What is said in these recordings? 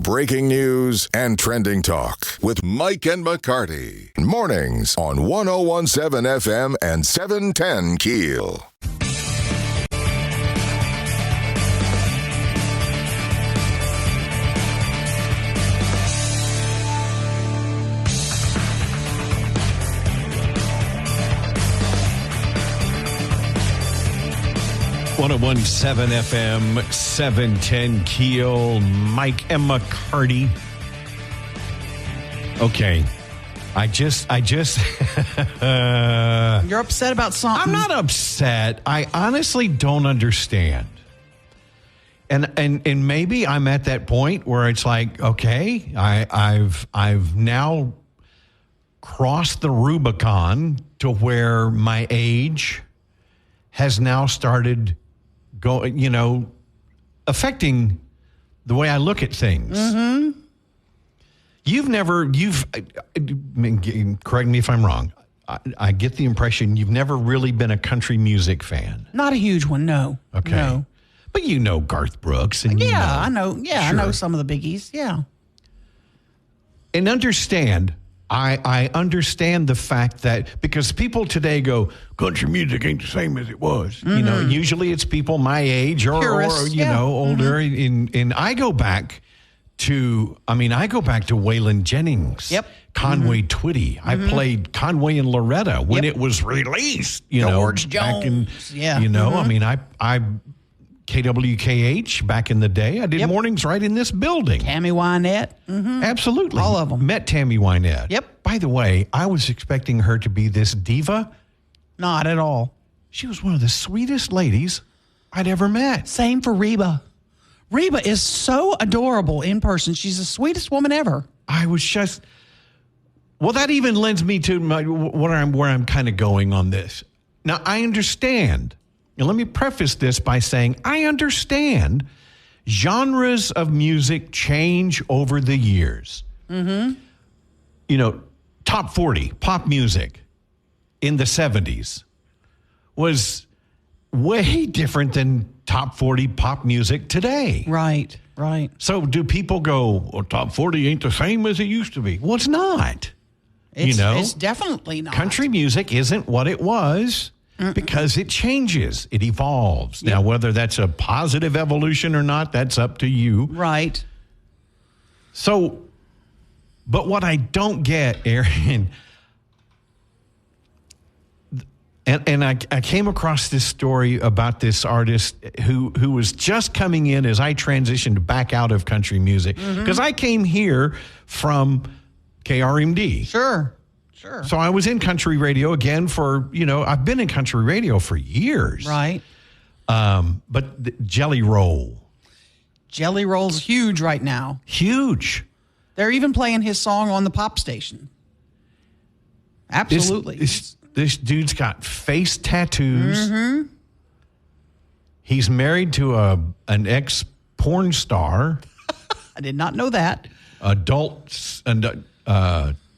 breaking news and trending talk with Mike and McCarty. Mornings on 101.7 FM and 710 KEEL. .101.7 FM, 710 KEEL, Mike and McCarty. Okay, I just. You're upset about something. I'm not upset. I honestly don't understand. And maybe I'm at that point where it's like, okay, I've now crossed the Rubicon to where my age has now started affecting the way I look at things. Mm-hmm. Correct me if I'm wrong. I get the impression you've never really been a country music fan. Not a huge one, no. Okay. No. But you know Garth Brooks. And I know. Yeah, sure. I know some of the biggies, yeah. And understand, I understand the fact that because people today go, country music ain't the same as it was. Mm-hmm. Usually it's people my age or older. Mm-hmm. And I go back to Waylon Jennings. Yep. Conway Twitty. Mm-hmm. I played Conway and Loretta when it was released. George Jones. Mm-hmm. I KWKH back in the day. I did mornings right in this building. Tammy Wynette. Mm-hmm. Absolutely. All of them. Met Tammy Wynette. Yep. By the way, I was expecting her to be this diva. Not at all. She was one of the sweetest ladies I'd ever met. Same for Reba. Reba is so adorable in person. She's the sweetest woman ever. I was just... Well, that even lends me to where I'm kind of going on this. Now, I understand... And let me preface this by saying I understand genres of music change over the years. Mm-hmm. Top 40 pop music in the 70s was way different than top 40 pop music today. Right. So do people go, well, top 40 ain't the same as it used to be? Well, it's not. It's definitely not. Country music isn't what it was. Because it changes, it evolves. Yep. Now, whether that's a positive evolution or not, that's up to you. Right. So, but what I don't get, Aaron, and I came across this story about this artist who was just coming in as I transitioned back out of country music. Because I came here from KRMD. Sure. So I was in country radio again for, I've been in country radio for years. Right. But Jelly Roll. Jelly Roll's huge right now. Huge. They're even playing his song on the pop station. Absolutely. This dude's got face tattoos. Mm-hmm. He's married to an ex-porn star. I did not know that. Adults and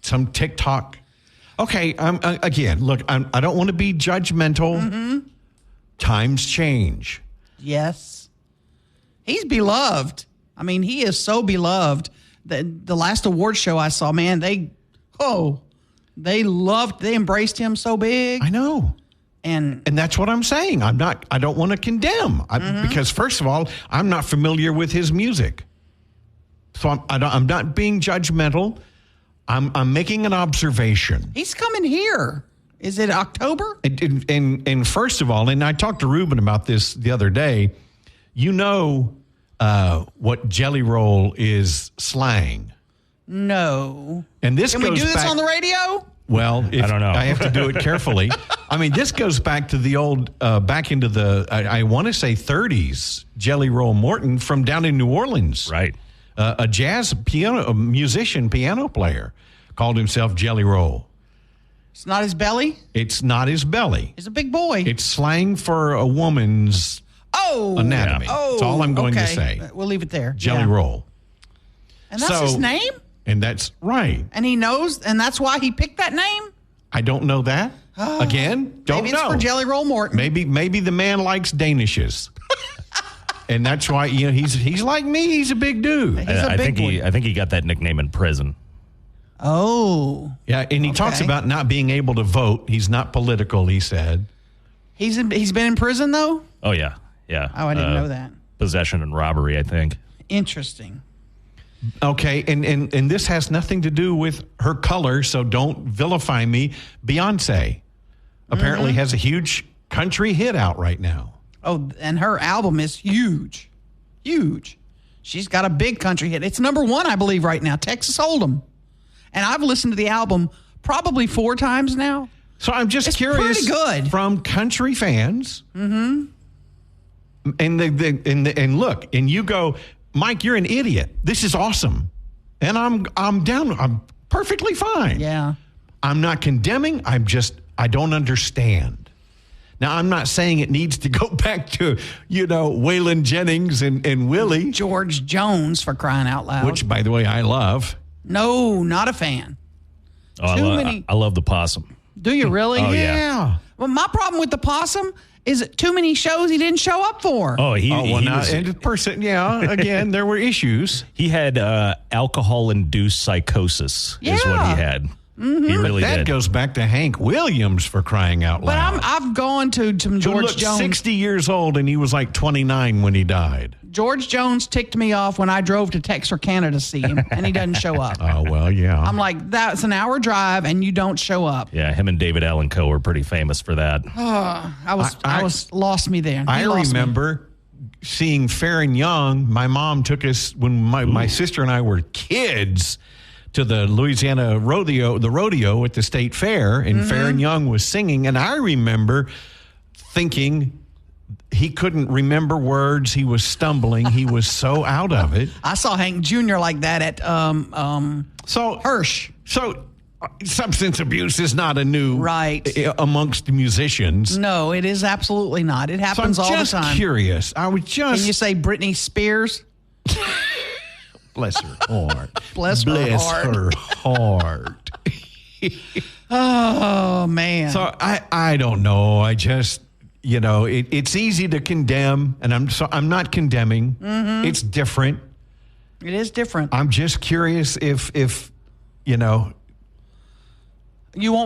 some TikTok. Okay, look, I don't want to be judgmental. Mm-hmm. Times change. Yes. He's beloved. I mean, he is so beloved. The last award show I saw, man, they embraced him so big. I know. And that's what I'm saying. I don't want to condemn because first of all, I'm not familiar with his music. So I'm not being judgmental. I'm making an observation. He's coming here. Is it October? And first of all, and I talked to Ruben about this the other day, what Jelly Roll is slang. No. And this Can we do this on the radio? Well, I don't know. I have to do it carefully. I mean, this goes back to the old, back into the, I want to say 30s, Jelly Roll Morton from down in New Orleans. Right. A jazz musician, piano player, called himself Jelly Roll. It's not his belly? It's not his belly. He's a big boy. It's slang for a woman's anatomy. Yeah. That's all I'm going to say. We'll leave it there. Jelly Roll. And that's his name? And that's right. And he knows, and that's why he picked that name? I don't know that. Again, don't know. Maybe it's for Jelly Roll Morton. Maybe the man likes Danishes. And that's why, he's like me. He's a big dude. I think he got that nickname in prison. Oh. Yeah, and he talks about not being able to vote. He's not political, he said. He's been in prison, though? Oh, yeah. Yeah. Oh, I didn't know that. Possession and robbery, I think. Interesting. Okay, and this has nothing to do with her color, so don't vilify me. Beyonce apparently has a huge country hit out right now. Oh, and her album is huge. Huge. She's got a big country hit. It's number 1, I believe, right now, Texas Hold'em. And I've listened to the album probably 4 times now. So I'm just curious. Pretty good. From country fans. Mm-hmm. And look, and you go, Mike, you're an idiot. This is awesome. And I'm down. I'm perfectly fine. Yeah. I'm not condemning. I don't understand. Now, I'm not saying it needs to go back to, Waylon Jennings and Willie. George Jones, for crying out loud. Which, by the way, I love. No, not a fan. I love the possum. Do you really? Oh, yeah. Well, my problem with the possum is too many shows he didn't show up for. Oh, again, there were issues. He had alcohol-induced psychosis is what he had. Mm-hmm. He really did. That goes back to Hank Williams, for crying out loud. But I've gone to George Jones. 60 years old, and he was like 29 when he died. George Jones ticked me off when I drove to Texarkana to see him, and he doesn't show up. Oh, well, yeah. I'm like, that's an hour drive, and you don't show up. Yeah, him and David Allan Coe were pretty famous for that. I was lost me there. I remember seeing Fair and Young. My mom took us when my sister and I were kids to the Louisiana rodeo at the state fair, and Fair and Young was singing, and I remember thinking he couldn't remember words. He was stumbling. He was so out of it. I saw Hank Jr. like that at Hirsch. So substance abuse is not a new right amongst musicians. No, it is absolutely not. It happens all the time. I'm just curious. I was just. Can you say Britney Spears? Bless her heart. Bless her heart. Oh, man. So I don't know. I just, it's easy to condemn, and I'm not condemning. Mm-hmm. It's different. It is different. I'm just curious if you won't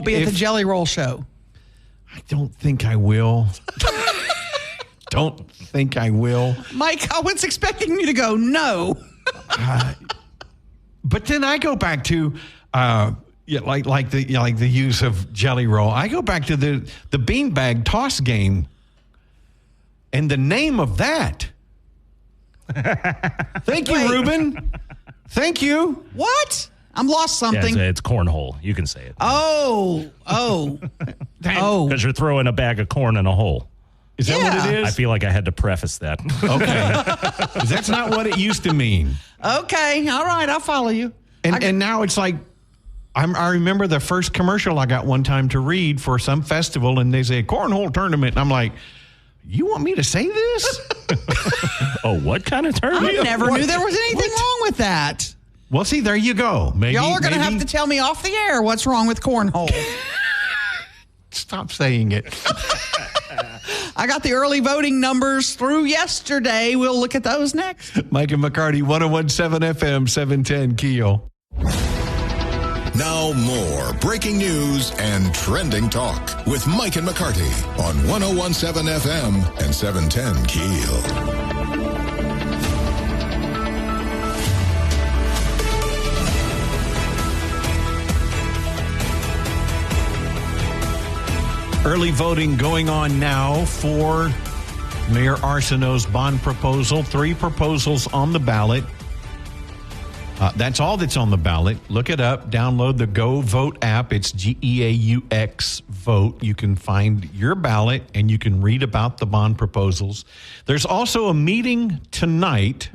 be at the Jelly Roll show. I don't think I will. Don't think I will. Mike, I was expecting you to go, no. But then I go back to like the use of Jelly Roll. I go back to the beanbag toss game, and the name of that. Thank you, Ruben. Thank you. What? I'm lost something. Yeah, it's cornhole. You can say it. Oh. Because you're throwing a bag of corn in a hole. Is that what it is? I feel like I had to preface that. Okay. 'Cause that's not what it used to mean. Okay. All right. I'll follow you. And now it's like, I remember the first commercial I got one time to read for some festival, and they say cornhole tournament. And I'm like, you want me to say this? Oh, what kind of tournament? I never knew there was anything wrong with that. Well, see, there you go. Maybe, y'all are going to have to tell me off the air what's wrong with cornhole. Stop saying it. I got the early voting numbers through yesterday. We'll look at those next. Mike and McCarty, 101.7 FM, 710 KEEL. Now more breaking news and trending talk with Mike and McCarty on 101.7 FM and 710 KEEL. Early voting going on now for Mayor Arsenault's bond proposal. 3 proposals on the ballot. That's all that's on the ballot. Look it up. Download the Go Vote app. It's GEAUX Vote. You can find your ballot, and you can read about the bond proposals. There's also a meeting tonight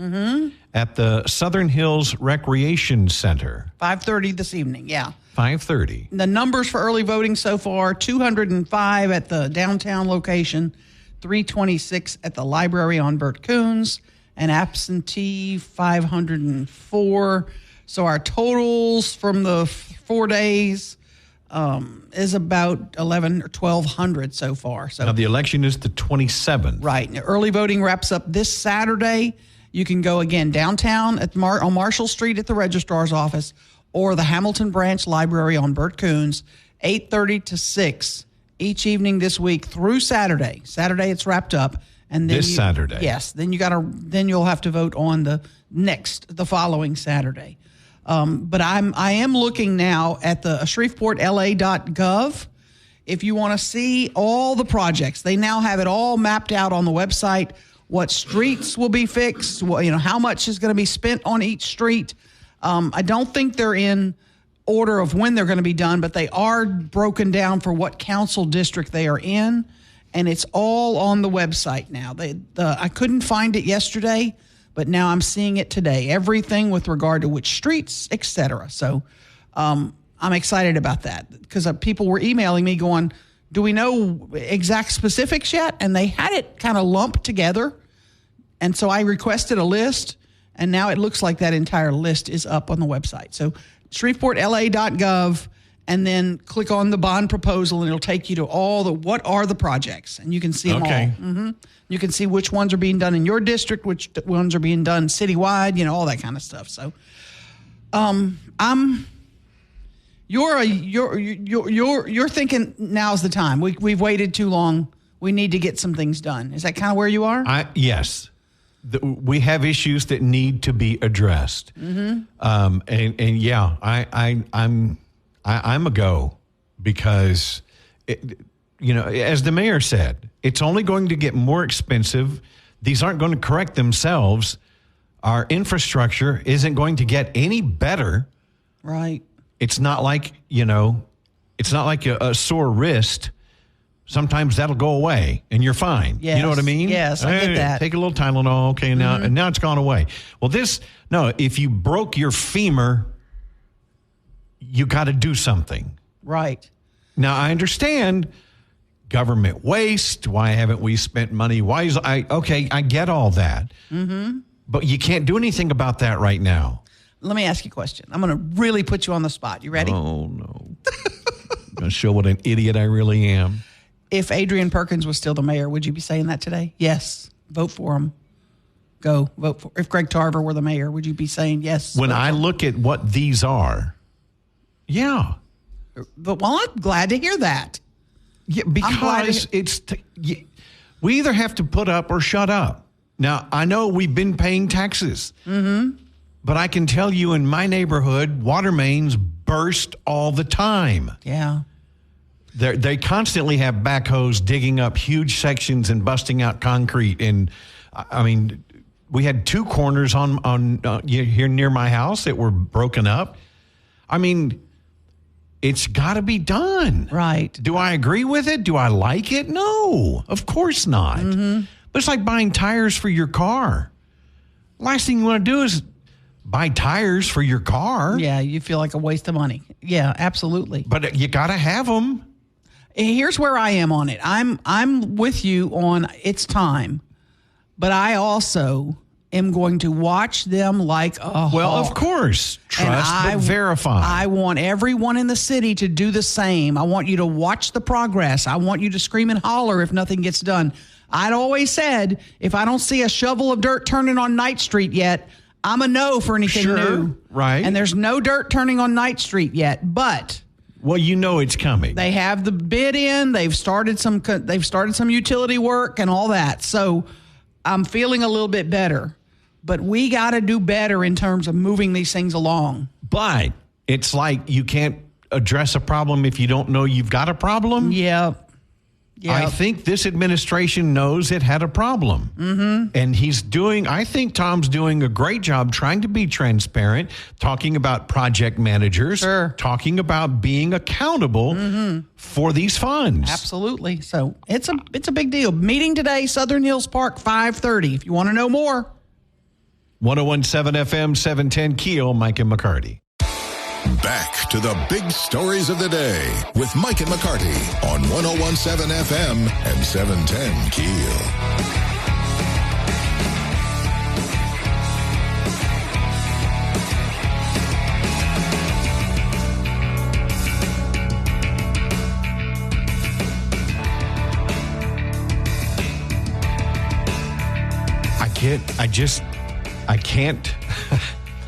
at the Southern Hills Recreation Center. 5:30 this evening, yeah. 5:30. The numbers for early voting so far, 205 at the downtown location, 326 at the library on Bert Coons, and absentee 504. So our totals from the 4 days, is about 1,100 or 1,200 so far. So now the election is the 27th. Right. Now, early voting wraps up this Saturday. You can go again downtown on Marshall Street at the registrar's office or the Hamilton Branch Library on Burt Coons, 8:30 to 6 each evening this week through Saturday. Saturday it's wrapped up. And then Saturday. Yes. Then you'll have to vote on the following Saturday. But I am looking now at the ShreveportLA.gov. If you want to see all the projects, they now have it all mapped out on the website. What streets will be fixed? How much is going to be spent on each street? I don't think they're in order of when they're going to be done, but they are broken down for what council district they are in, and it's all on the website now. I couldn't find it yesterday, but now I'm seeing it today. Everything with regard to which streets, etc. So I'm excited about that because people were emailing me going, do we know exact specifics yet? And they had it kind of lumped together. And so I requested a list, and now it looks like that entire list is up on the website. So ShreveportLA.gov, and then click on the bond proposal, and it'll take you to what are the projects, and you can see them all. Mm-hmm. You can see which ones are being done in your district, which ones are being done citywide, all that kind of stuff. So, you're thinking now's the time. We've waited too long. We need to get some things done. Is that kind of where you are? Yes. We have issues that need to be addressed. Mm-hmm. And yeah, I'm a go because, as the mayor said, it's only going to get more expensive. These aren't going to correct themselves. Our infrastructure isn't going to get any better. Right. It's not like, it's not like a sore wrist. Sometimes that'll go away and you're fine. Yes. You know what I mean? Yes, I get that. Take a little Tylenol. Okay, now it's gone away. Well, if you broke your femur, you got to do something. Right. Now, I understand government waste. Why haven't we spent money wisely? I get all that. Mm-hmm. But you can't do anything about that right now. Let me ask you a question. I'm going to really put you on the spot. You ready? Oh, no. I'm going to show what an idiot I really am. If Adrian Perkins was still the mayor, would you be saying that today? Yes. Vote for him. Go. Vote for. If Greg Tarver were the mayor, would you be saying yes? When I look at what these are, yeah. But I'm glad to hear that. Yeah, because we either have to put up or shut up. Now, I know we've been paying taxes, but I can tell you in my neighborhood, water mains burst all the time. Yeah. They constantly have backhoes digging up huge sections and busting out concrete. And I mean, we had two corners on here near my house that were broken up. I mean, it's got to be done. Right. Do I agree with it? Do I like it? No, of course not. Mm-hmm. But it's like buying tires for your car. Last thing you want to do is buy tires for your car. Yeah, you feel like a waste of money. Yeah, absolutely. But you got to have them. Here's where I am on it. I'm with you on it's time, but I also am going to watch them like a hawk. Well, of course. Trust but verify. I want everyone in the city to do the same. I want you to watch the progress. I want you to scream and holler if nothing gets done. I'd always said, if I don't see a shovel of dirt turning on Ninth Street yet, I'm a no for anything new. Right. And there's no dirt turning on Ninth Street yet, but... Well, it's coming. They have the bid in. They've started some utility work and all that. So I'm feeling a little bit better. But we got to do better in terms of moving these things along. But it's like you can't address a problem if you don't know you've got a problem. Yeah. I think this administration knows it had a problem. Mm-hmm. And I think Tom's doing a great job trying to be transparent, talking about project managers, talking about being accountable for these funds. Absolutely. So it's a big deal. Meeting today, Southern Hills Park, 5:30. If you want to know more. 101.7 FM, 710 KEEL, Mike and McCarty. Back to the big stories of the day with Mike and McCarty on 101.7 FM and 710 KEEL. can't.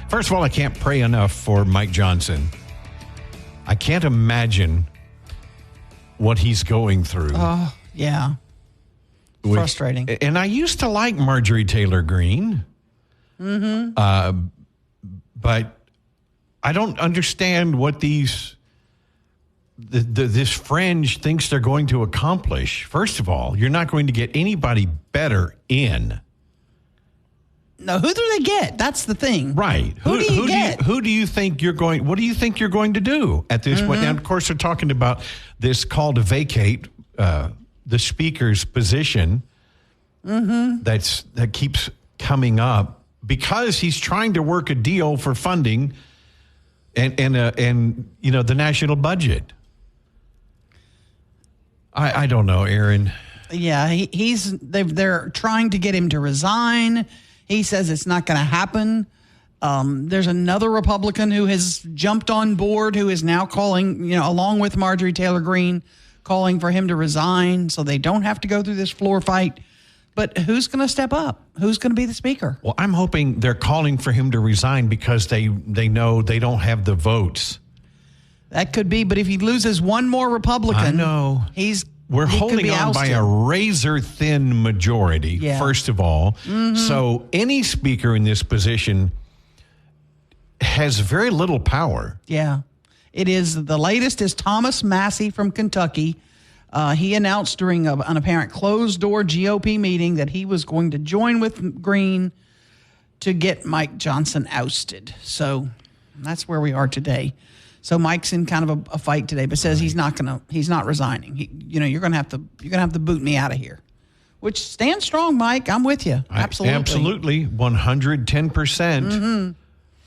First of all, I can't pray enough for Mike Johnson. I can't imagine what he's going through. Oh, yeah. Frustrating. And I used to like Marjorie Taylor Greene. Mm-hmm. But I don't understand what this fringe thinks they're going to accomplish. First of all, you're not going to get anybody better in. No, who do they get? That's the thing. Right. Who do you get? What do you think you're going to do at this point? And of course, they're talking about this call to vacate the speaker's position. That keeps coming up because he's trying to work a deal for funding and the national budget. I don't know, Aaron. Yeah, they're trying to get him to resign. He says it's not going to happen. There's another Republican who has jumped on board who is now calling, along with Marjorie Taylor Greene, calling for him to resign so they don't have to go through this floor fight. But who's going to step up? Who's going to be the speaker? Well, I'm hoping they're calling for him to resign because they know they don't have the votes. That could be, but if he loses one more Republican, I know. We're holding on by a razor-thin majority, first of all. Mm-hmm. So any speaker in this position has very little power. Yeah. It is. The latest is Thomas Massey from Kentucky. He announced during an apparent closed-door GOP meeting that he was going to join with Greene to get Mike Johnson ousted. So that's where we are today. So Mike's in kind of a fight today, but says he's not resigning. You're going to have to boot me out of here. Which stands strong, Mike. I'm with you. Absolutely. 110%. Mm-hmm.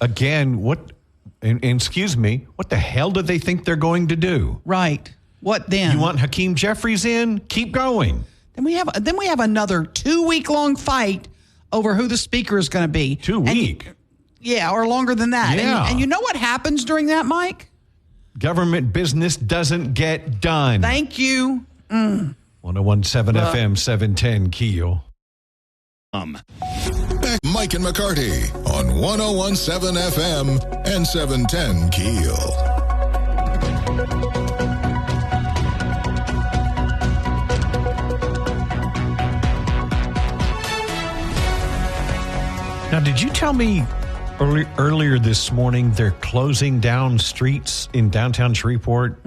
Again, and excuse me, what the hell do they think they're going to do? Right. What then? You want Hakeem Jeffries in? Keep going. Then we have another 2-week-long fight over who the speaker is going to be. 2 weeks. Yeah, or longer than that. Yeah. And you know what happens during that, Mike? Government business doesn't get done. Thank you. 1017 FM 710 KEEL. Back Mike and McCarty on 1017 FM and 710 KEEL. Now, did you tell me earlier this morning they're closing down streets in downtown Shreveport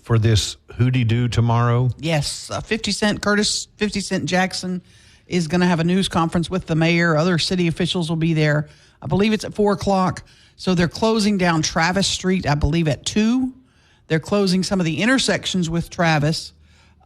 for this hootie-doo tomorrow? Yes. 50 Cent Jackson is going to have a news conference with the mayor. Other city officials will be there. I believe it's at 4 o'clock. So they're closing down Travis Street, I believe, at 2. They're closing some of the intersections with Travis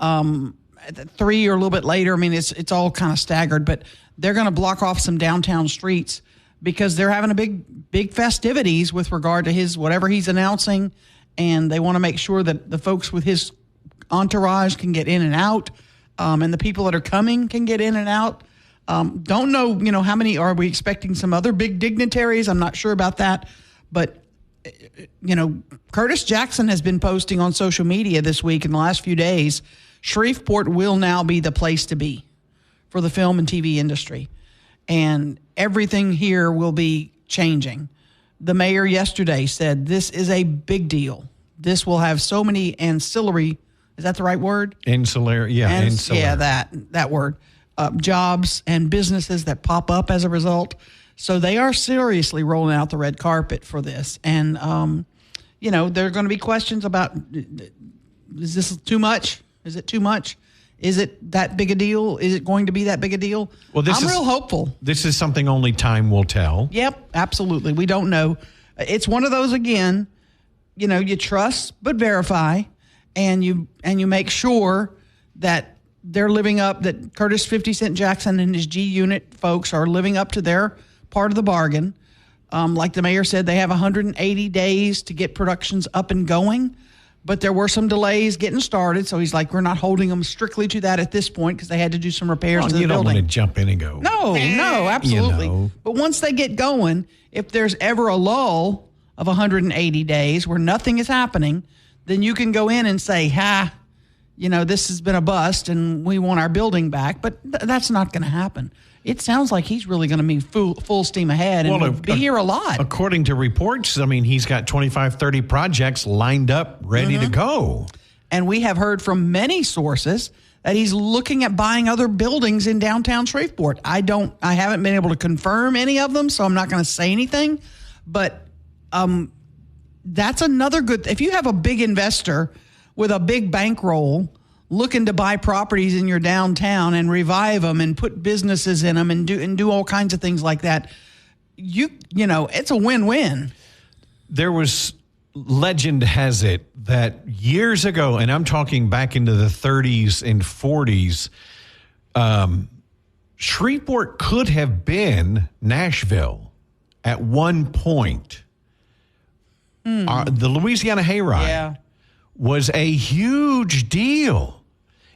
at 3 or a little bit later. I mean, it's all kind of staggered, but they're going to block off some downtown streets because they're having a big festivities with regard to his whatever he's announcing, and they want to make sure that the folks with his entourage can get in and out, and the people that are coming can get in and out. Don't know, how many are we expecting? Some other big dignitaries? I'm not sure about that, but Curtis Jackson has been posting on social media this week in the last few days. Shreveport will now be the place to be for the film and TV industry. And everything here will be changing. The mayor yesterday said this is a big deal. This will have so many ancillary, is that the right word? Ancillary, yeah. Ancillary. Yeah, that word. Jobs and businesses that pop up as a result. So they are seriously rolling out the red carpet for this. And, there are going to be questions about, is this too much? Is it too much? Is it that big a deal? Is it going to be that big a deal? Well, I'm real hopeful. This is something only time will tell. Yep, absolutely. We don't know. It's one of those, again, you trust but verify, and you make sure that they're living up, that Curtis 50 Cent Jackson and his G Unit folks are living up to their part of the bargain. Like the mayor said, they have 180 days to get productions up and going. But there were some delays getting started, so he's like, we're not holding them strictly to that at this point because they had to do some repairs to the building. You don't want to jump in and go. No, absolutely. But once they get going, if there's ever a lull of 180 days where nothing is happening, then you can go in and say, this has been a bust and we want our building back. But that's not going to happen. It sounds like he's really going to be full steam ahead and we'll be here a lot. According to reports, he's got 25, 30 projects lined up, ready to go. And we have heard from many sources that he's looking at buying other buildings in downtown Shreveport. I haven't been able to confirm any of them, so I'm not going to say anything. But that's another good. If you have a big investor with a big bankroll looking to buy properties in your downtown and revive them and put businesses in them and do all kinds of things like that, it's a win-win. There was, legend has it that years ago, and I'm talking back into the 30s and 40s, Shreveport could have been Nashville at one point. The Louisiana Hayride was a huge deal.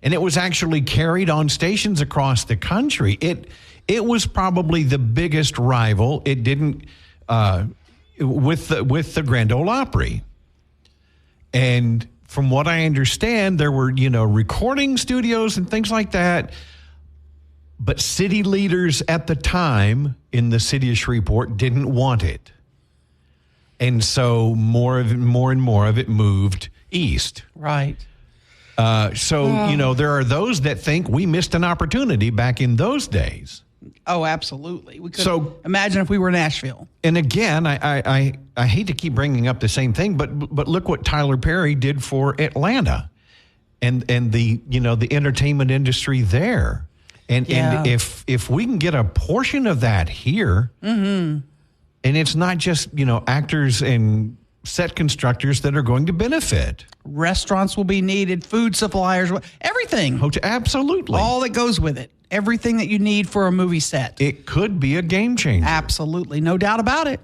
And it was actually carried on stations across the country. It was probably the biggest rival. It didn't with the Grand Ole Opry. And from what I understand, there were recording studios and things like that. But city leaders at the time in the city of Shreveport didn't want it, and so more and more of it moved east. Right. There are those that think we missed an opportunity back in those days. Oh, absolutely. We could imagine if we were Nashville. And again, I hate to keep bringing up the same thing, but look what Tyler Perry did for Atlanta, and the the entertainment industry there, and if we can get a portion of that here, and it's not just actors and set constructors that are going to benefit. Restaurants will be needed, food suppliers, everything. Absolutely. All that goes with it. Everything that you need for a movie set. It could be a game changer. Absolutely. No doubt about it.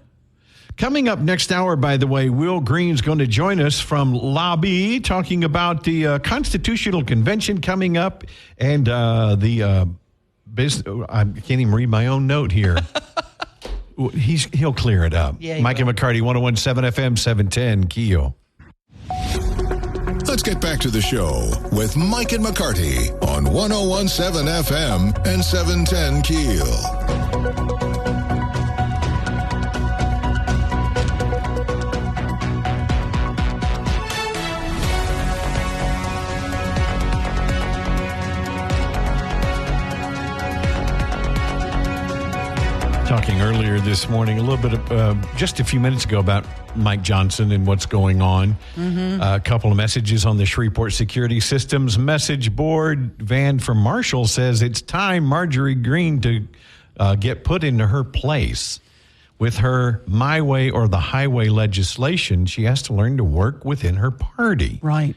Coming up next hour, by the way, Will Green's going to join us from Lobby talking about the Constitutional Convention coming up and the business. I can't even read my own note here. He'll clear it up. Yeah, Mike and McCarty, 101.7 FM, 710 KEEL. Let's get back to the show with Mike and McCarty on 101.7 FM and 710 KEEL. Talking earlier this morning, a little bit of just a few minutes ago about Mike Johnson and what's going on. A couple of messages on the Shreveport Security Systems message board. Van from Marshall says it's time Marjorie Greene to get put into her place. With her My Way or the Highway legislation, she has to learn to work within her party. Right.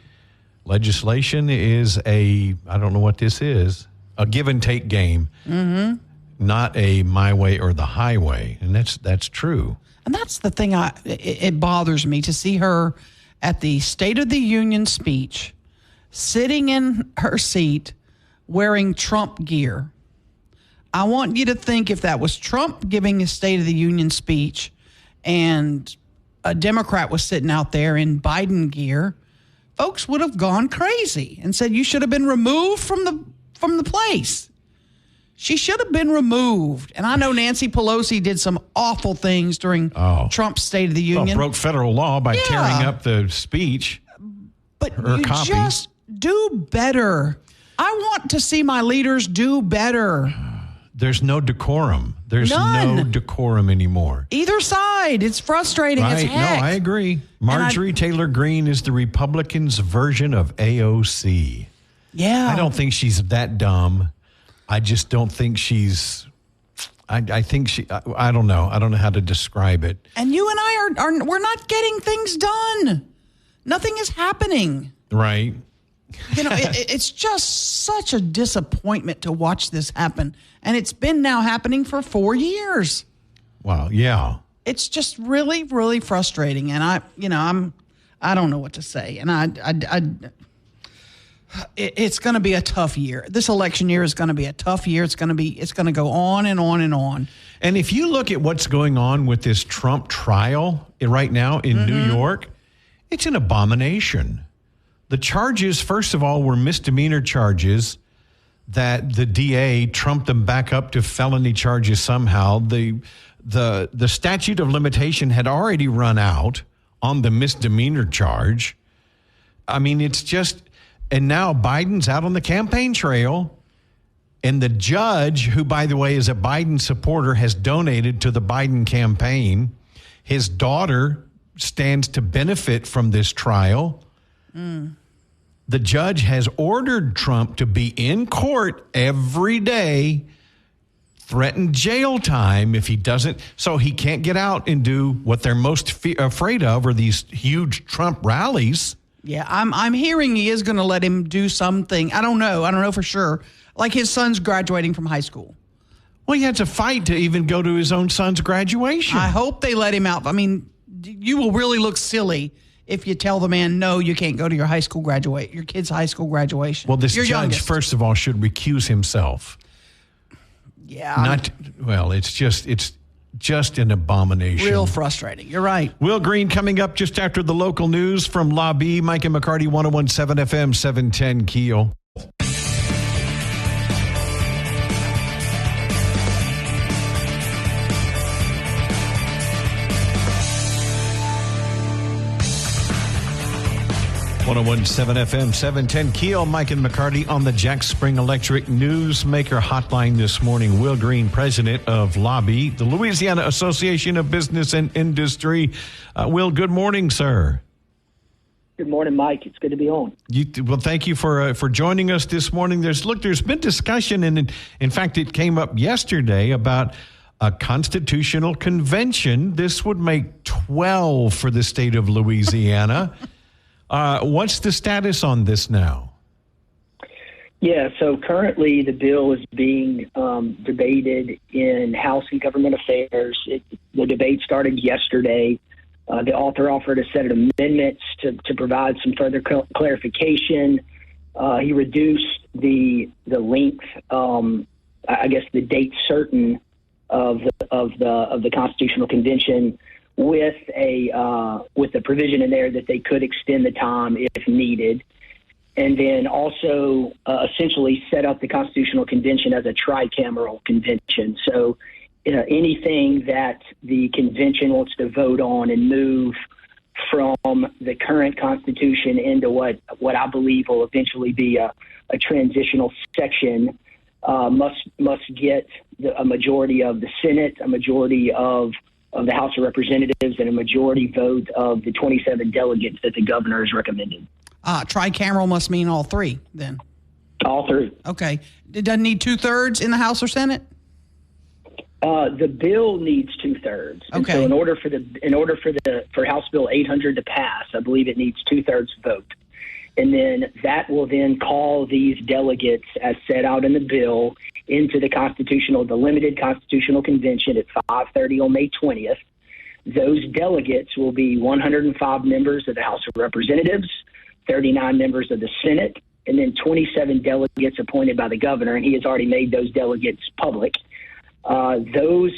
Legislation is I don't know what this is, a give and take game. Not a my way or the highway. And that's true. And that's the thing it bothers me to see her at the State of the Union speech, sitting in her seat, wearing Trump gear. I want you to think if that was Trump giving a State of the Union speech and a Democrat was sitting out there in Biden gear, folks would have gone crazy and said you should have been removed from the place. She should have been removed. And I know Nancy Pelosi did some awful things during Trump's State of the Union. Broke federal law by tearing up the speech. But you just do better. I want to see my leaders do better. There's no decorum. There's no decorum anymore. Either side. It's frustrating as heck. No, I agree. Marjorie Taylor Greene is the Republicans' version of AOC. Yeah. I don't think she's that dumb. I just don't think she's. I think she. I don't know. I don't know how to describe it. And you and I are we're not getting things done. Nothing is happening. Right. It's just such a disappointment to watch this happen, and it's been now happening for 4 years. Wow. Yeah. It's just really, really frustrating, and I don't know what to say, and it's going to be a tough year. This election year is going to be a tough year. It's going to go on and on and on. And if you look at what's going on with this Trump trial right now in New York, it's an abomination. The charges, first of all, were misdemeanor charges that the DA trumped them back up to felony charges somehow. The statute of limitation had already run out on the misdemeanor charge. I mean, it's just, and now Biden's out on the campaign trail, and the judge, who, by the way, is a Biden supporter, has donated to the Biden campaign. His daughter stands to benefit from this trial. The judge has ordered Trump to be in court every day, threatened jail time if he doesn't, so he can't get out and do what they're most afraid of, are these huge Trump rallies. Yeah, I'm hearing he is going to let him do something. I don't know for sure. Like his son's graduating from high school. Well, he had to fight to even go to his own son's graduation. I hope they let him out. I mean, you will really look silly if you tell the man, no, you can't go to your kid's high school graduation. Well, this your judge, youngest. first of all, should recuse himself. Yeah. It's just an abomination. Real frustrating. You're right. Will Green coming up just after the local news from Lobby. Mike and McCarty, 101.7 FM, 710 KEEL. .101.7 FM, 710 KEEL. Mike and McCarty on the Jack Spring Electric Newsmaker Hotline this morning. Will Green, president of Lobby, the Louisiana Association of Business and Industry. Will, good morning, sir. Good morning, Mike. It's good to be on. Well, thank you for joining us this morning. There's been discussion, and in fact, it came up yesterday about a constitutional convention. This would make 12 for the state of Louisiana. What's the status on this now? Yeah, so currently the bill is being debated in House and Government Affairs. The debate started yesterday. The author offered a set of amendments to provide some further clarification. He reduced the length, I guess the date certain of the Constitutional Convention, with the provision in there that they could extend the time if needed, and then also essentially set up the Constitutional Convention as a tricameral convention. So anything that the convention wants to vote on and move from the current Constitution into what I believe will eventually be a transitional section must get a majority of the Senate, a majority of the House of Representatives, and a majority vote of the 27 delegates that the governor has recommended. Tricameral must mean all three, then. All three. Okay. It doesn't need 2/3 in the House or Senate? The bill needs 2/3. Okay. And so in order for House Bill 800 to pass, I believe it needs 2/3 vote. And then that will then call these delegates, as set out in the bill, into the limited Constitutional Convention at 5:30 on May 20th. Those delegates will be 105 members of the House of Representatives, 39 members of the Senate, and then 27 delegates appointed by the governor, and he has already made those delegates public. Those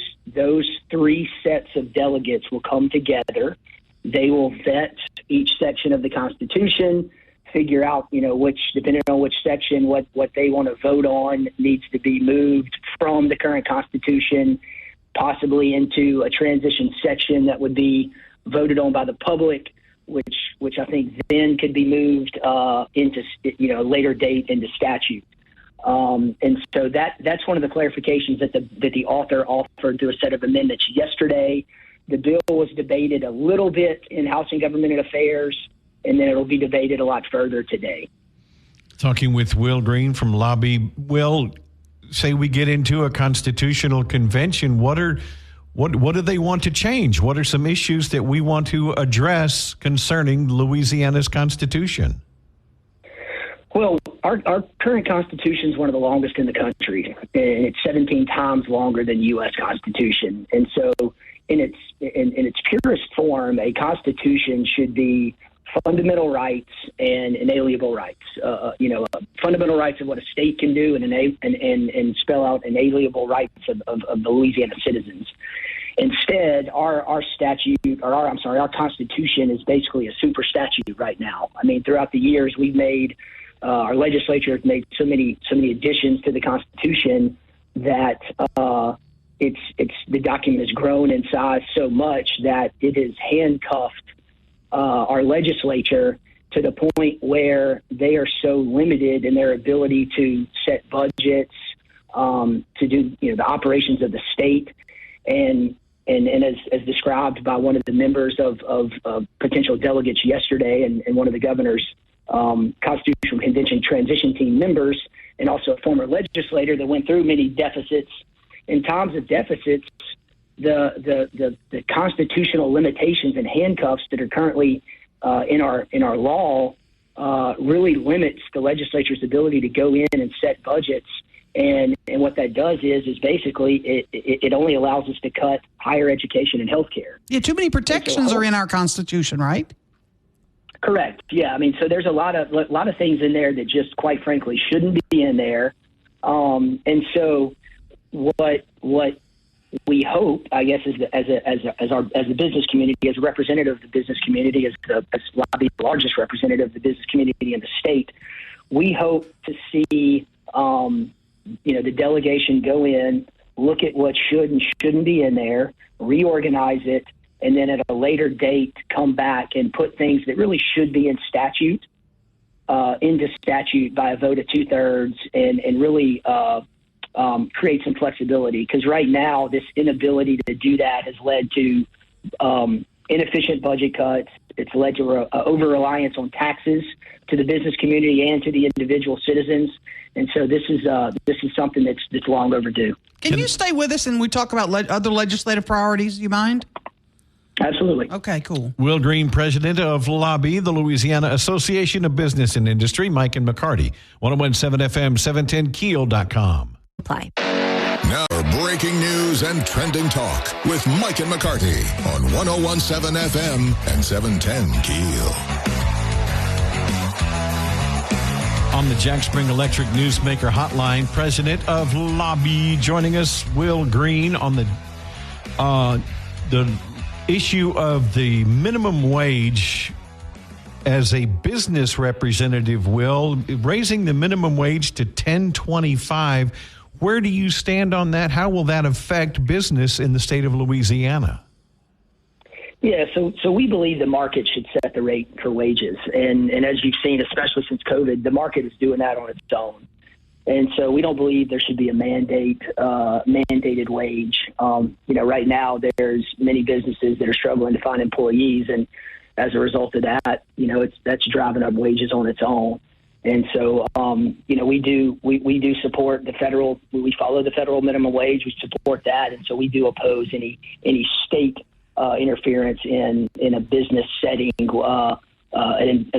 three sets of delegates will come together. They will vet each section of the Constitution, figure out, which, depending on which section, what they want to vote on needs to be moved from the current Constitution, possibly into a transition section that would be voted on by the public, which I think then could be moved into, a later date into statute. And so that's one of the clarifications that the author offered through a set of amendments yesterday. The bill was debated a little bit in House and Government Affairs, and then it'll be debated a lot further today. Talking with Will Green from Lobby. Will, say we get into a constitutional convention, what do they want to change? What are some issues that we want to address concerning Louisiana's Constitution? Well, our current Constitution is one of the longest in the country, and it's 17 times longer than the U.S. Constitution. And so in its purest form, a Constitution should be fundamental rights and inalienable rights. Fundamental rights of what a state can do, and spell out inalienable rights of the Louisiana citizens. Instead, our Constitution is basically a super statute right now. I mean, throughout the years, we've made our legislature has made so many additions to the Constitution that the document has grown in size so much that it has handcuffed our legislature to the point where they are so limited in their ability to set budgets, to do the operations of the state, and as described by one of the members of potential delegates yesterday, and one of the governor's Constitutional Convention transition team members, and also a former legislator that went through many deficits. In times of deficits, the constitutional limitations and handcuffs that are currently in our law really limits the legislature's ability to go in and set budgets. And what that does is basically it only allows us to cut higher education and health care. Yeah, too many protections are in our Constitution, right? Correct. Yeah, I mean, so there's a lot of things in there that just, quite frankly, shouldn't be in there. And so what we hope, I guess, is as the business community, as a representative of the business community, as the largest representative of the business community in the state, we hope to see the delegation go in, look at what should and shouldn't be in there, reorganize it, and then at a later date come back and put things that really should be in statute into statute by a vote of 2/3 and really create some flexibility. Because right now, this inability to do that has led to inefficient budget cuts. It's led to over-reliance on taxes to the business community and to the individual citizens. And so this is something that's long overdue. Can you stay with us and we talk about other legislative priorities? Do you mind? Absolutely. Okay, cool. Will Green, president of Lobby, the Louisiana Association of Business and Industry, Mike and McCarty, 101.7 FM, 710keel.com. Apply. Now, breaking news and trending talk with Mike and McCarty on 101.7 FM and 710 KEEL. On the Jack Spring Electric Newsmaker Hotline, president of Lobby, joining us, Will Green, on the issue of the minimum wage. As a business representative, Will, raising the minimum wage to $10.25, where do you stand on that? How will that affect business in the state of Louisiana? Yeah, so we believe the market should set the rate for wages. And as you've seen, especially since COVID, the market is doing that on its own. And so we don't believe there should be a mandated wage. Right now there's many businesses that are struggling to find employees, and as a result of that, that's driving up wages on its own. And so, we do support the federal. We follow the federal minimum wage. We support that, and so we do oppose any state interference in a business setting at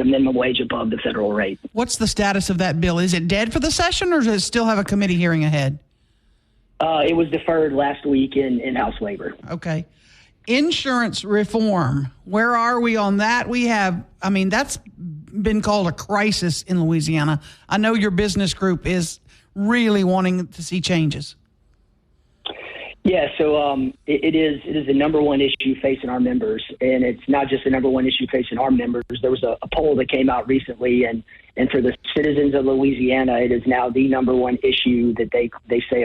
a minimum wage above the federal rate. What's the status of that bill? Is it dead for the session, or does it still have a committee hearing ahead? It was deferred last week in House Labor. Okay. Insurance reform. Where are we on that? That's been called a crisis in Louisiana. I know your business group is really wanting to see changes. Yeah, so it is the number one issue facing our members, and it's not just the number one issue facing our members. There was a poll that came out recently, and for the citizens of Louisiana, it is now the number one issue that they say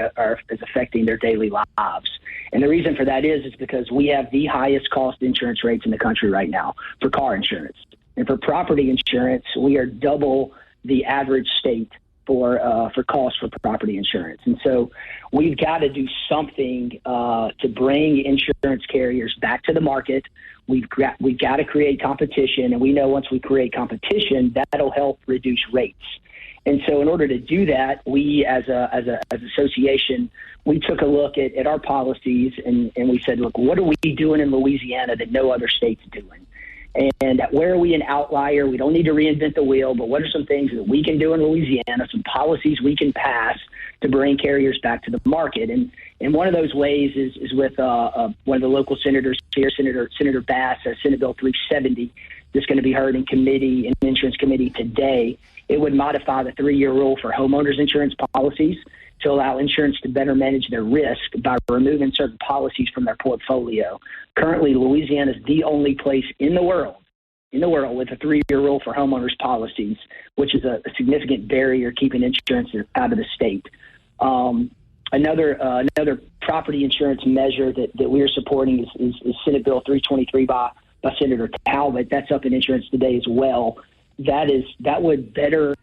is affecting their daily lives. And the reason for that is because we have the highest cost insurance rates in the country right now for car insurance. And for property insurance, we are double the average state for costs for property insurance. And so we've got to do something to bring insurance carriers back to the market. We've got to create competition, and we know once we create competition, that'll help reduce rates. And so in order to do that, we as an association, we took a look at our policies and we said, look, what are we doing in Louisiana that no other state's doing? And where are we an outlier? We don't need to reinvent the wheel, but what are some things that we can do in Louisiana, some policies we can pass to bring carriers back to the market? And one of those ways is with one of the local senators here, Senator Bass, Senate Bill 370, that's going to be heard in insurance committee today. it would modify the 3-year rule for homeowners insurance policies to allow insurance to better manage their risk by removing certain policies from their portfolio. Currently, Louisiana is the only place in the world with a 3-year rule for homeowners policies, which is a significant barrier keeping insurance out of the state. Another property insurance measure that we are supporting is Senate Bill 323 by Senator Talbot. That's up in Insurance Today as well. That would better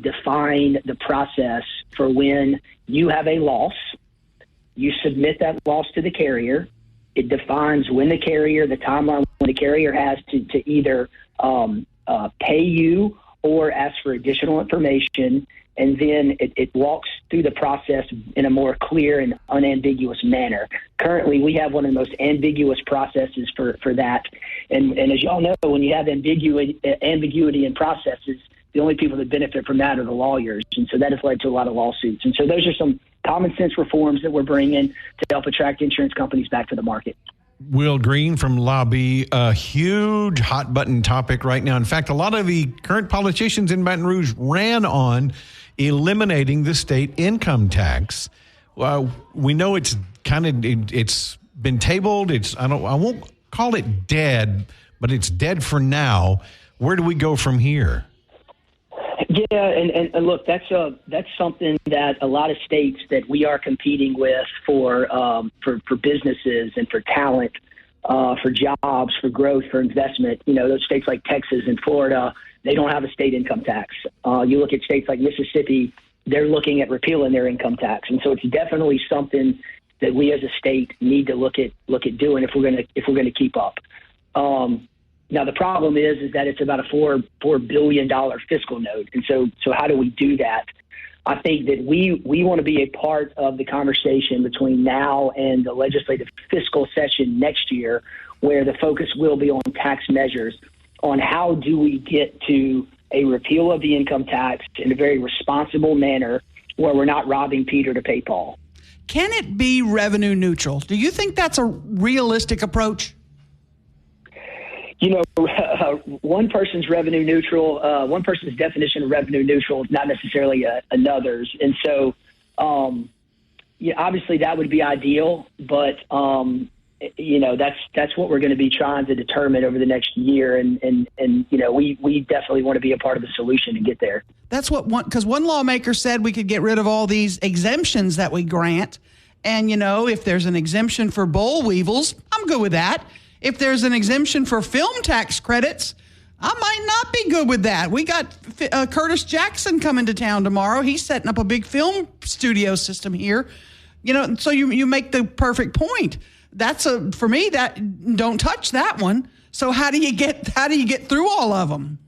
define the process for when you have a loss. You submit that loss to the carrier. It defines when the timeline when the carrier has to either pay you or ask for additional information, and then it walks through the process in a more clear and unambiguous manner. Currently, we have one of the most ambiguous processes for that. And as you all know, when you have ambiguity in processes, the only people that benefit from that are the lawyers. And so that has led to a lot of lawsuits. And so those are some common sense reforms that we're bringing to help attract insurance companies back to the market. Will Green from Lobby, a huge hot button topic right now. In fact, a lot of the current politicians in Baton Rouge ran on eliminating the state income tax. We know it's it's been tabled. I won't call it dead, but it's dead for now. Where do we go from here? Yeah, and look, that's something that a lot of states that we are competing with for businesses and for talent, for jobs, for growth, for investment. Those states like Texas and Florida, they don't have a state income tax. You look at states like Mississippi, they're looking at repealing their income tax, and so it's definitely something that we as a state need to look at doing if we're gonna keep up. Now, the problem is that it's about a $4 billion fiscal note. And so how do we do that? I think that we want to be a part of the conversation between now and the legislative fiscal session next year, where the focus will be on tax measures, on how do we get to a repeal of the income tax in a very responsible manner where we're not robbing Peter to pay Paul. Can it be revenue neutral? Do you think that's a realistic approach? One person's revenue neutral, one person's definition of revenue neutral is not necessarily another's. And so, obviously that would be ideal, but, that's what we're going to be trying to determine over the next year. And we definitely want to be a part of the solution to get there. That's because one lawmaker said we could get rid of all these exemptions that we grant. And, if there's an exemption for boll weevils, I'm good with that. If there's an exemption for film tax credits, I might not be good with that. We got Curtis Jackson coming to town tomorrow. He's setting up a big film studio system here. So you make the perfect point. For me, that don't touch that one. So how do you get through all of them?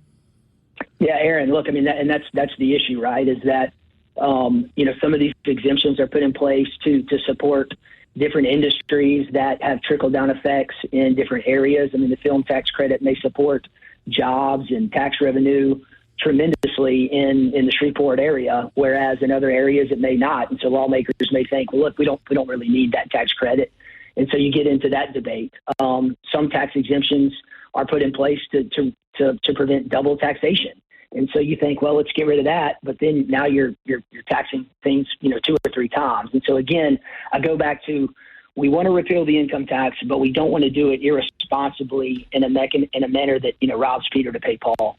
Yeah, Aaron, look, I mean, that's the issue, right? Is that some of these exemptions are put in place to support different industries that have trickle-down effects in different areas. I mean, the film tax credit may support jobs and tax revenue tremendously in the Shreveport area, whereas in other areas it may not. And so lawmakers may think, well, look, we don't really need that tax credit. And so you get into that debate. Some tax exemptions are put in place to prevent double taxation. And so you think, well, let's get rid of that. But then now you're taxing things, 2 or 3 times. And so, again, I go back to we want to repeal the income tax, but we don't want to do it irresponsibly in a manner that, robs Peter to pay Paul.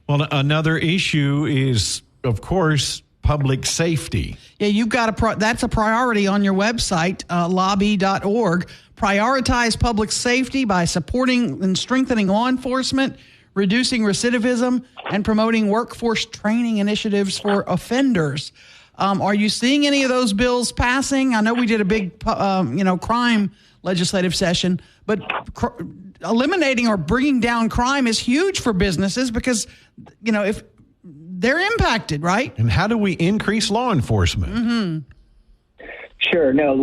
Well, another issue is, of course, public safety. Yeah, you've got that's a priority on your website, lobby.org. Prioritize public safety by supporting and strengthening law enforcement, reducing recidivism, and promoting workforce training initiatives for offenders. Are you seeing any of those bills passing? I know we did a big, crime legislative session, but eliminating or bringing down crime is huge for businesses because, if they're impacted, right? And how do we increase law enforcement? Mm-hmm. Sure. No,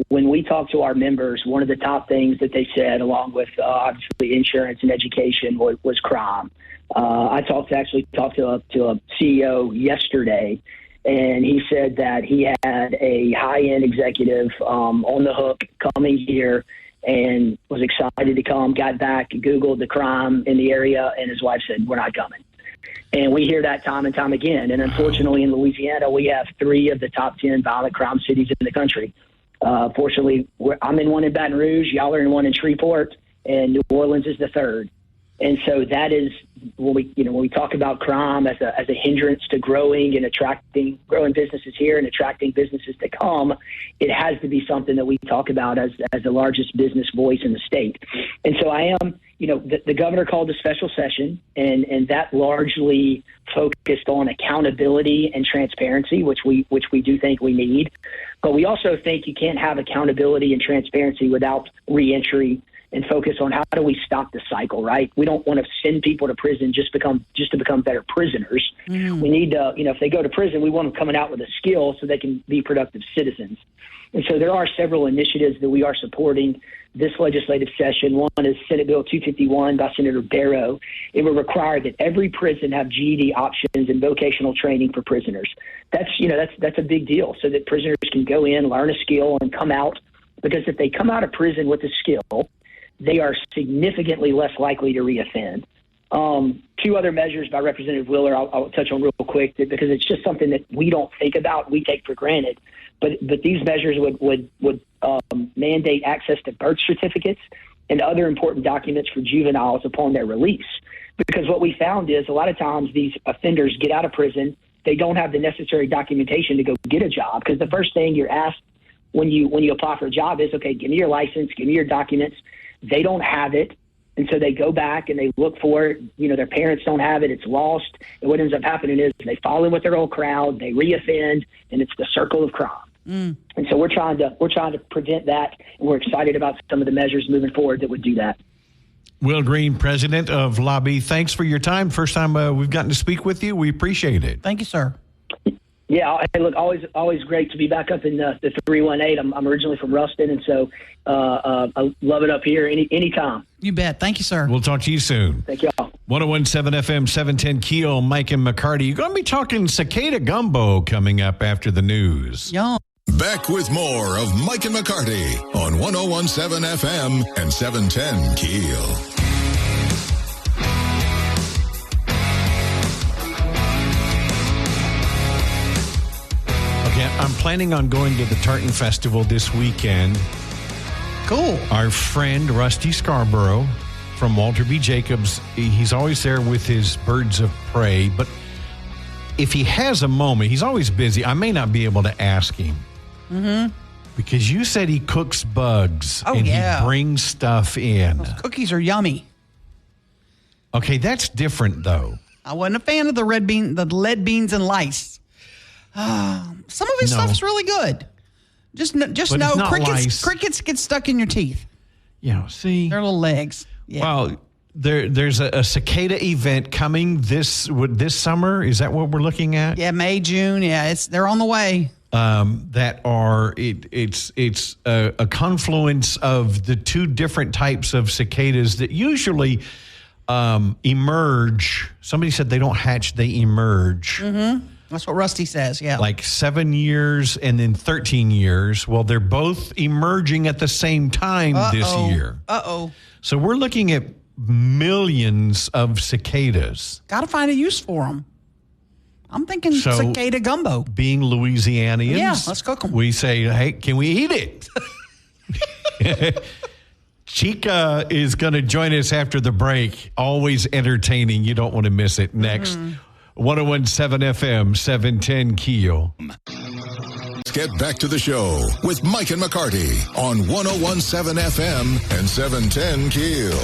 when we talk to our members, one of the top things that they said, along with obviously insurance and education, was crime. I talked to a CEO yesterday, and he said that he had a high-end executive on the hook coming here and was excited to come, got back, Googled the crime in the area, and his wife said, we're not coming. And we hear that time and time again. And unfortunately, in Louisiana, we have 3 of the top 10 violent crime cities in the country. Fortunately, I'm in one in Baton Rouge. Y'all are in one in Shreveport, and New Orleans is the 3rd. And so that is when we talk about crime as a hindrance to growing businesses here and attracting businesses to come, it has to be something that we talk about as the largest business voice in the state. And so I am, the governor called a special session, and that largely focused on accountability and transparency, which we do think we need. But we also think you can't have accountability and transparency without reentry and focus on how do we stop the cycle, right? We don't want to send people to prison just to become better prisoners. We need to, if they go to prison, we want them coming out with a skill so they can be productive citizens. And so there are several initiatives that we are supporting this legislative session. One is Senate Bill 251 by Senator Barrow. It will require that every prison have GED options and vocational training for prisoners. That's a big deal, so that prisoners can go in, learn a skill, and come out. Because if they come out of prison with a skill, they are significantly less likely to reoffend. 2 other measures by Representative Wheeler I'll touch on real quick because it's just something that we don't think about, we take for granted. But these measures would mandate access to birth certificates and other important documents for juveniles upon their release. Because what we found is a lot of times these offenders get out of prison, they don't have the necessary documentation to go get a job, because the first thing you're asked when you apply for a job is, okay, give me your license, give me your documents. They don't have it, and so they go back and they look for it. Their parents don't have it. It's lost. And what ends up happening is they fall in with their old crowd, they reoffend, and it's the circle of crime. And so we're trying to prevent that, and we're excited about some of the measures moving forward that would do that. Will Green, president of Lobby, thanks for your time. First time we've gotten to speak with you. We appreciate it. Thank you, sir. Yeah, hey, look, always great to be back up in the 318. I'm originally from Ruston, and so I love it up here anytime. You bet. Thank you, sir. We'll talk to you soon. Thank y'all. 101.7 FM, 710 KEEL, Mike and McCarty. You're going to be talking cicada gumbo coming up after the news. Yum. Back with more of Mike and McCarty on 101.7 FM and 710 KEEL. I'm planning on going to the Tartan Festival this weekend. Cool. Our friend Rusty Scarborough from Walter B. Jacobs, he's always there with his birds of prey, but if he has a moment, he's always busy. I may not be able to ask him. Because you said he cooks bugs and he brings stuff in. Those cookies are yummy. Okay, that's different though. I wasn't a fan of the lead beans and lice. Some of his stuff's really good. Just know crickets get stuck in your teeth. See, their little legs. Yeah. Well, there's a cicada event coming this summer. Is that what we're looking at? Yeah, May, June. Yeah, they're on the way. It's a confluence of the 2 different types of cicadas that usually emerge. Somebody said they don't hatch; they emerge. That's what Rusty says, yeah. Like 7 years and then 13 years. Well, they're both emerging at the same time this year. So we're looking at millions of cicadas. Got to find a use for them. I'm thinking cicada gumbo. Being Louisianians. Yeah, let's cook them. We say, hey, can we eat it? Chica is going to join us after the break. Always entertaining. You don't want to miss it. Next. 101.7 FM, 710 KEEL. Let's get back to the show with Mike and McCarty on 101.7 FM and 710 KEEL.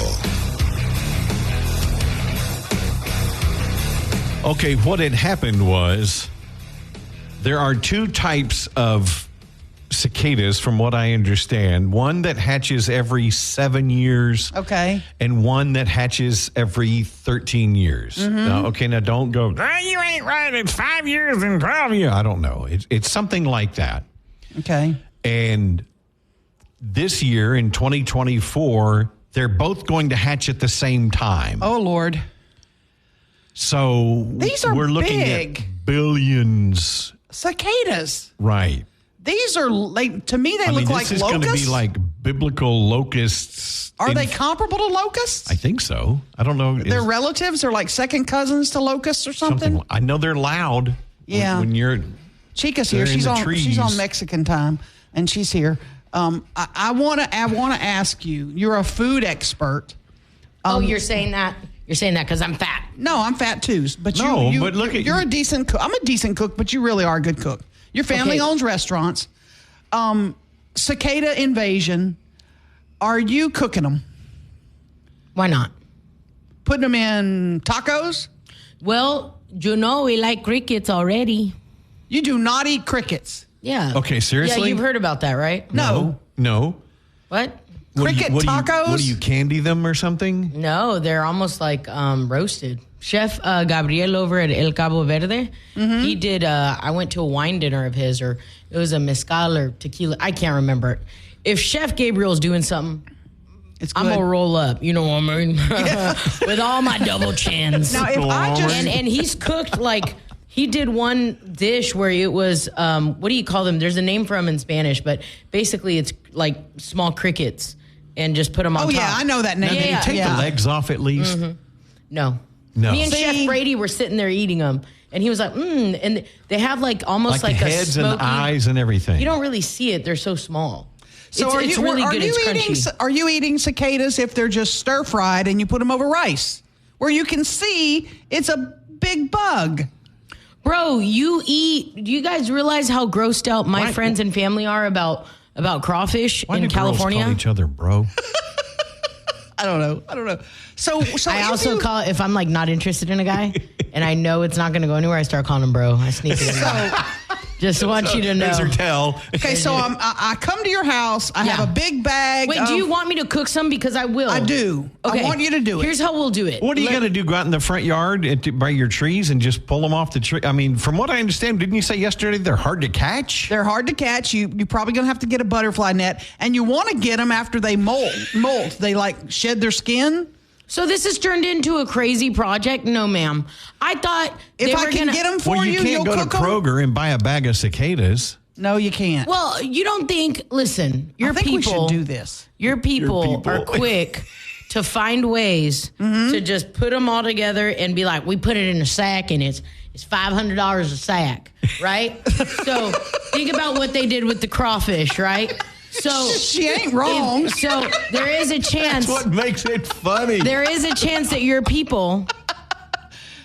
Okay, what had happened was there are 2 types of cicadas, from what I understand. One that hatches every 7 years. Okay. And one that hatches every 13 years. Now don't go, you ain't right. It's 5 years and 12 years. I don't know. It's something like that. Okay. And this year in 2024, they're both going to hatch at the same time. Oh, Lord. So these are we're looking big. at billions. Cicadas. Right. These are to me. They look like this is locusts. going to be like biblical locusts. Are they comparable to locusts? I think so. I don't know. They're relatives. They're like second cousins to locusts or something. I know they're loud. Yeah. When you're Chica's here. She's on Mexican time, and she's here. I want to ask you. You're a food expert. You're saying that? You're saying that because I'm fat. No, I'm fat too. But but look at you're a decent cook. I'm a decent cook, but you really are a good cook. Your family owns restaurants. Cicada invasion. Are you cooking them? Why not? Putting them in tacos? Well, we like crickets already. You do not eat crickets. Yeah. Okay, seriously? Yeah, you've heard about that, right? No. What? Cricket tacos? What do you candy them or something? No, they're almost like roasted. Chef Gabriel over at El Cabo Verde, he did, I went to a wine dinner of his, or it was a mezcal or tequila. I can't remember. If Chef Gabriel's doing something, I'm going to roll up. You know what I mean? With all my double chins. Now, if I just... And he's cooked like... He did one dish where it was, what do you call them? There's a name for them in Spanish, but basically it's like small crickets and just put them on top. Oh, yeah, I know that name. Now, did you take the legs off at least? Mm-hmm. No. Me and Chef Brady were sitting there eating them, and he was like, and they have like almost like the a heads smoky, and the eyes and everything. You don't really see it. They're so small. So it's really good. It's crunchy. Are you eating cicadas if they're just stir-fried and you put them over rice? Where you can see it's a big bug. Bro, do you guys realize how grossed out my friends and family are about crawfish in California? Why do girls call each other bro? I don't know. So I also call, if I'm like not interested in a guy and I know it's not going to go anywhere, I start calling him bro. I sneak it in. Just want you to know. There's her tell. Okay, so I come to your house. I have a big bag. Wait, do you want me to cook some? Because I will. I do. Okay. I want you to do it. Here's how we'll do it. What are you going to do? Go out in the front yard by your trees and just pull them off the tree? I mean, from what I understand, didn't you say yesterday they're hard to catch? They're hard to catch. You're probably going to have to get a butterfly net. And you want to get them after they molt. They like shed their skin. So this has turned into a crazy project? No, ma'am. I thought if I can get them for you, you'll cook them? You can't go to Kroger and buy a bag of cicadas. No, you can't. Well, you don't think, listen, I think we should do this. Your people are quick to find ways to just put them all together and be like, we put it in a sack and it's $500 a sack, right? So think about what they did with the crawfish, right? So she ain't wrong. So there is a chance. That's what makes it funny. There is a chance that your people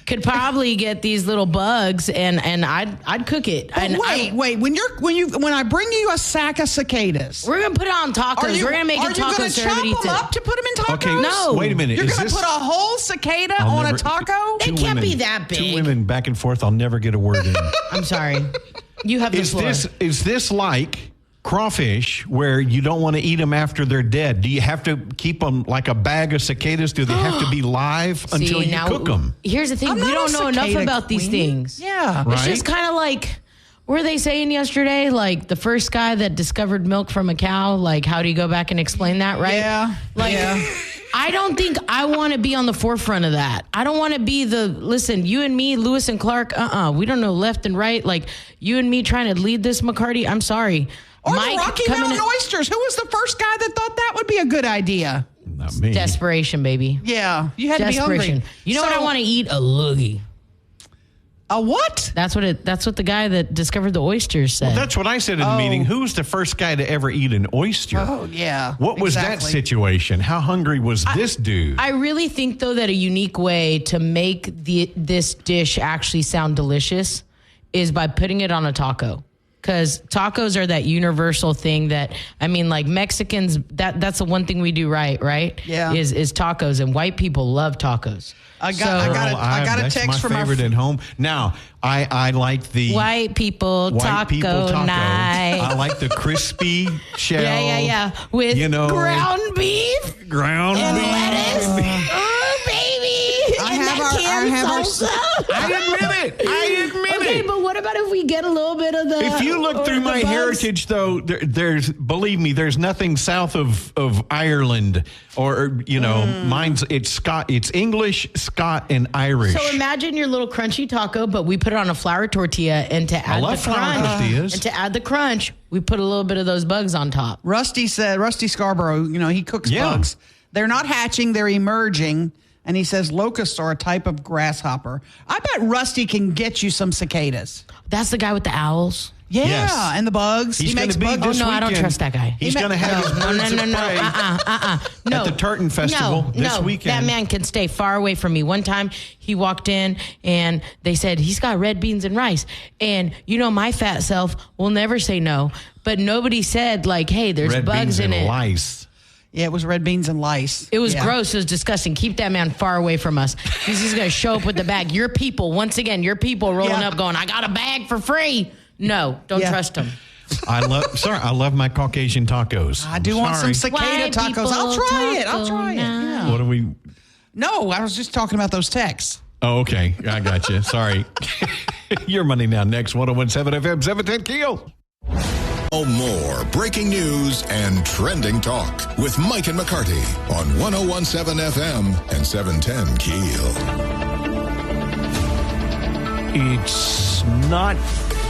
could probably get these little bugs, and I'd cook it. And wait. When I bring you a sack of cicadas, we're gonna put it on tacos. We're gonna make a taco serve. Are you gonna chop them up to put them in tacos? Okay, no. Wait a minute. You're gonna put a whole cicada on a taco? It can't be that big. Two women back and forth. I'll never get a word in. I'm sorry. You have the floor. Is this like crawfish where you don't want to eat them after they're dead? Do you have to keep them like a bag of cicadas? Do they have to be live until you cook them? Here's the thing. We don't know enough about these things. Yeah. It's just kind of like, what were they saying yesterday? Like the first guy that discovered milk from a cow, like how do you go back and explain that, right? Yeah. I don't think I want to be on the forefront of that. I don't want to be listen, you and me, Lewis and Clark, we don't know left and right. Like you and me trying to lead this, McCarty, I'm sorry. Or Mike, the Rocky Mountain oysters. Who was the first guy that thought that would be a good idea? Not me. Desperation, baby. Yeah, you had to be hungry. You know what I want to eat? A loogie. A what? That's what the guy that discovered the oysters said. Well, that's what I said in the meeting. Who's the first guy to ever eat an oyster? Oh, yeah. What was that situation? How hungry was this dude? I really think, though, that a unique way to make this dish actually sound delicious is by putting it on a taco. Because tacos are that universal thing that, I mean, like Mexicans, that's the one thing we do right? Yeah. Is tacos, and white people love tacos. I got a text from my favorite at home. Now, I like the white people taco night. I like the crispy shell. Yeah. With ground beef. Ground beef. Lettuce. Oh, baby. I have salsa. I admit it. Okay, but what about if we get a little bit of the? If you look through my heritage, though, there's believe me, there's nothing south of Ireland or mine's it's English, Scot, and Irish. So imagine your little crunchy taco, but we put it on a flour tortilla, and to add the crunch, we put a little bit of those bugs on top. Rusty Scarborough, he cooks bugs. They're not hatching, they're emerging. And he says locusts are a type of grasshopper. I bet Rusty can get you some cicadas. That's the guy with the owls. Yeah, yes. And the bugs. He makes bugs. Oh, no, I don't trust that guy. He's going to have his birds of prey at the Tartan Festival this weekend. That man can stay far away from me. One time he walked in and they said, he's got red beans and rice. And my fat self will never say no. But nobody said hey, there's red bugs beans in and it. Lice. Yeah, it was red beans and lice. It was gross. It was disgusting. Keep that man far away from us. He's going to show up with the bag. Your people rolling up going, I got a bag for free. No, don't trust him. I love my Caucasian tacos. I do want some cicada tacos. I'll try it. Yeah. What are we? No, I was just talking about those texts. Oh, okay. I got you. Sorry. Your money now. Next, 101.7 FM, 710 KEEL. More breaking news and trending talk with Mike and McCarty on 101.7 FM and 710 KEEL. It's not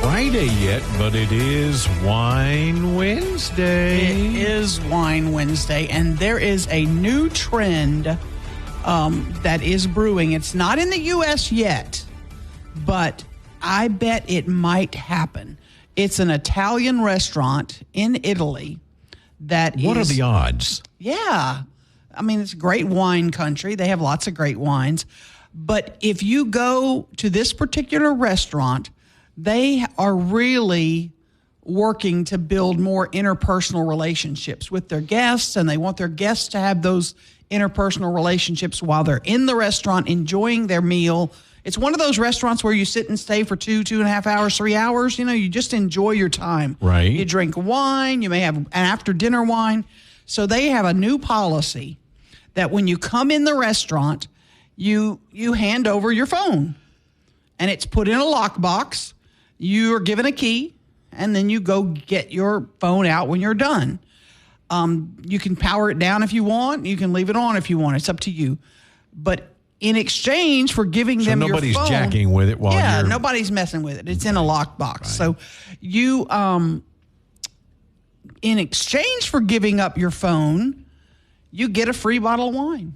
Friday yet, but it is Wine Wednesday. It is Wine Wednesday, and there is a new trend that is brewing. It's not in the U.S. yet, but I bet it might happen. It's an Italian restaurant in Italy What are the odds? Yeah. I mean, it's a great wine country. They have lots of great wines. But if you go to this particular restaurant, they are really working to build more interpersonal relationships with their guests, and they want their guests to have those interpersonal relationships while they're in the restaurant enjoying their meal. It's one of those restaurants where you sit and stay for 2.5 hours, 3 hours. You just enjoy your time. Right. You drink wine. You may have an after-dinner wine. So they have a new policy that when you come in the restaurant, you hand over your phone. And it's put in a lockbox. You are given a key, and then you go get your phone out when you're done. You can power it down if you want. You can leave it on if you want. It's up to you. But in exchange for giving them your phone. So nobody's jacking with it while you're... nobody's messing with it. It's in a lockbox. Right. So you, in exchange for giving up your phone, you get a free bottle of wine.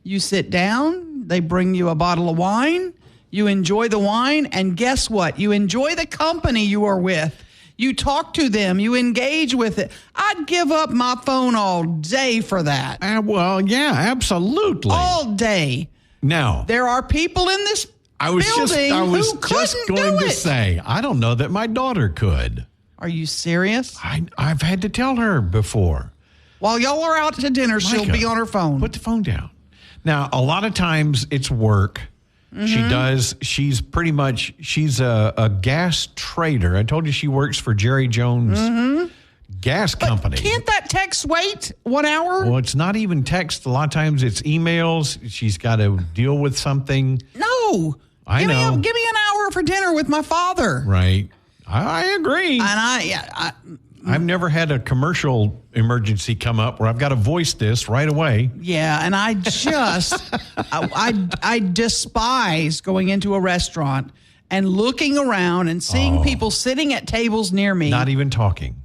You sit down, they bring you a bottle of wine, you enjoy the wine, and guess what? You enjoy the company you are with. You talk to them. You engage with it. I'd give up my phone all day for that. Well, yeah, absolutely. All day. Now, there are people in this building who couldn't going do to it. say, I don't know that my daughter could. Are you serious? I've had to tell her before. While y'all are out to dinner, she'll be on her phone. Put the phone down. Now, a lot of times it's work. Mm-hmm. She's a gas trader. I told you she works for Jerry Jones Gas Company. Can't that text wait 1 hour? Well, it's not even text. A lot of times it's emails. She's got to deal with something. No. I know. Give me an hour for dinner with my father. Right. I agree. And I've never had a commercial emergency come up where I've got to voice this right away. Yeah, and I just, I despise going into a restaurant and looking around and seeing people sitting at tables near me. Not even talking.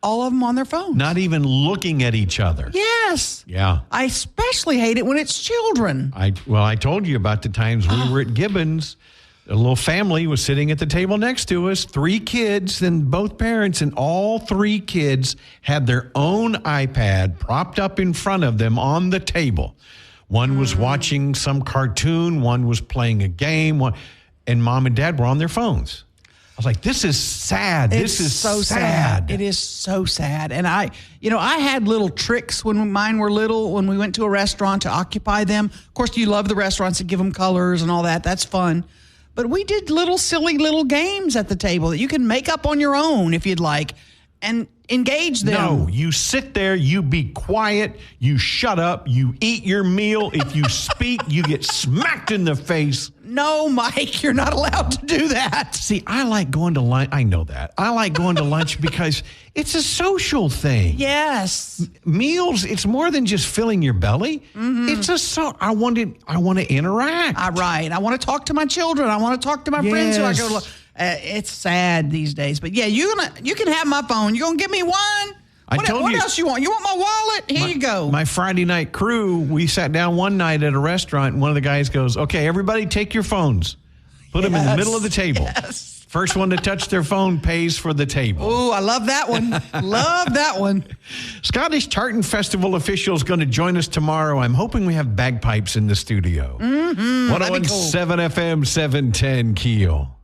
All of them on their phones. Not even looking at each other. Yes. Yeah. I especially hate it when it's children. I told you about the times we were at Gibbons. A little family was sitting at the table next to us, 3 kids and both parents, and all 3 kids had their own iPad propped up in front of them on the table. One was watching some cartoon, one was playing a game, and mom and dad were on their phones. I was like, this is sad. This is so sad. It is so sad. And I had little tricks when mine were little, when we went to a restaurant to occupy them. Of course, you love the restaurants that give them colors and all that. That's fun. But we did silly little games at the table that you can make up on your own if you'd like. And engage them. No, you sit there, you be quiet, you shut up, you eat your meal. If you speak, you get smacked in the face. No, Mike, you're not allowed to do that. See, I like going to lunch. I know that. I like going to lunch because it's a social thing. Yes. Meals, it's more than just filling your belly. It's I want to interact. Right. I want to talk to my children. I want to talk to my friends who I go to. It's sad these days, but yeah, you can have my phone. You gonna give me one? What else you want? You want my wallet? Here you go. My Friday night crew, we sat down one night at a restaurant, and one of the guys goes, "Okay, everybody, take your phones, put them in the middle of the table. Yes. First one to touch their phone pays for the table." Oh, I love that one. Love that one. Scottish Tartan Festival officials going to join us tomorrow. I'm hoping we have bagpipes in the studio. 101.7 FM, 710 KEEL.